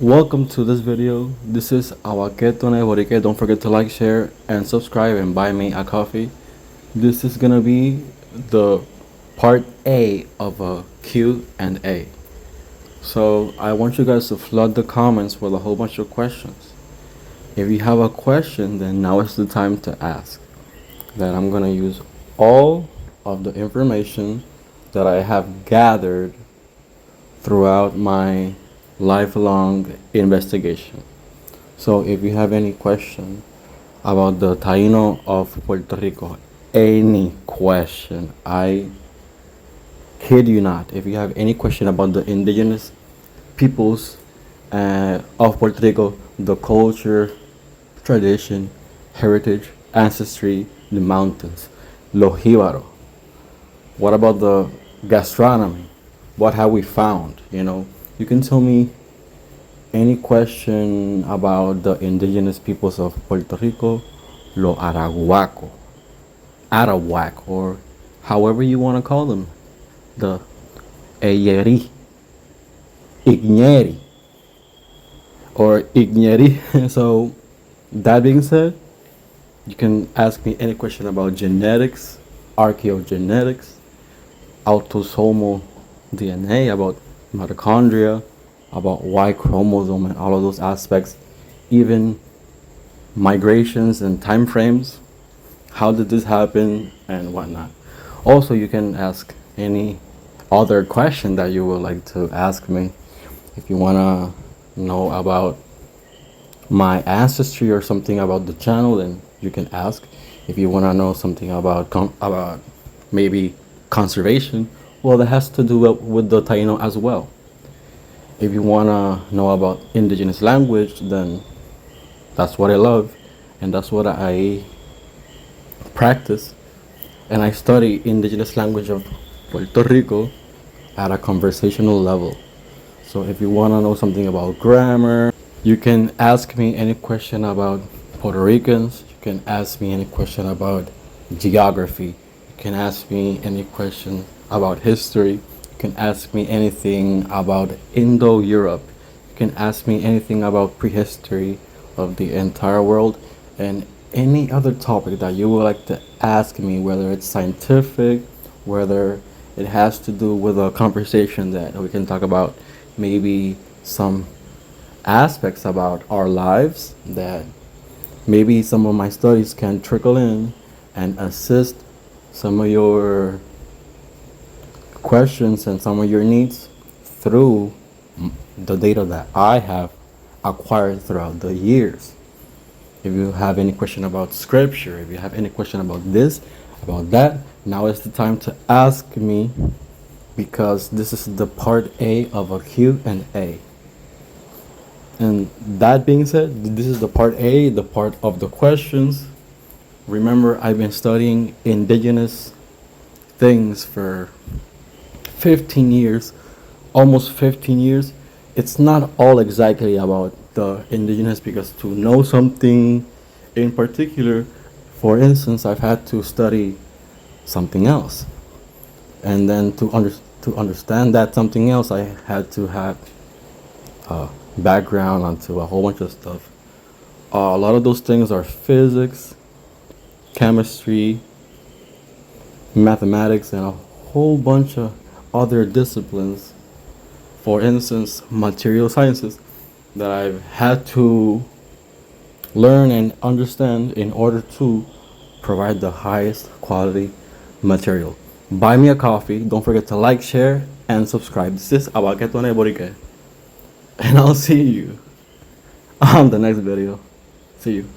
Welcome to this video. This is Awaketone Borike. Don't forget to like, share, and subscribe and buy me a coffee. This is gonna be the part A of a Q&A. So I want you guys to flood the comments with a whole bunch of questions. If you have a question, then now is the time to ask. Then I'm gonna use all of the information that I have gathered throughout my lifelong investigation. So if you have any question about the Taíno of Puerto Rico, any question, I kid you not, if you have any question about the indigenous peoples of Puerto Rico, the culture, tradition, heritage, ancestry, the mountains, Los Jíbaros, what about the gastronomy? What have we found? You can tell me any question about the indigenous peoples of Puerto Rico, Lo Arahuaco, Arawak, or however you want to call them, the Eyeri, Igneri, or Igneri. So, that being said, you can ask me any question about genetics, archaeogenetics, autosomal DNA, about mitochondria, about Y chromosome and all of those aspects, even migrations and time frames. How did this happen and whatnot? Also, you can ask any other question that you would like to ask me. If you want to know about my ancestry or something about the channel, then you can ask. If you want to know something about maybe conservation, well, that has to do with the Taino as well. If you want to know about indigenous language, then that's what I love and that's what I practice. And I study indigenous language of Puerto Rico at a conversational level. So if you want to know something about grammar, you can ask me any question about Puerto Ricans. You can ask me any question about geography. You can ask me any question about history. You can ask me anything about Indo-Europe. You can ask me anything about prehistory of the entire world and any other topic that you would like to ask me, whether it's scientific, whether it has to do with a conversation that we can talk about, maybe some aspects about our lives that maybe some of my studies can trickle in and assist some of your questions and some of your needs through the data that I have acquired throughout the years. If you have any question about scripture, if you have any question about this, about that, now is the time to ask me, because this is the part A of a Q&A. And that being said, this is the part A, the part of the questions. Remember, I've been studying indigenous things for 15 years, almost 15 years. It's not all exactly about the indigenous, because to know something in particular, for instance, I've had to study something else. And then to understand that something else, I had to have background onto a whole bunch of stuff. A lot of those things are physics, chemistry, mathematics, and a whole bunch of other disciplines. For instance, material sciences that I've had to learn and understand in order to provide the highest quality material. Buy me a coffee. Don't forget to like, share, and subscribe. This is Awaketone Borike. And I'll see you on the next video. See you.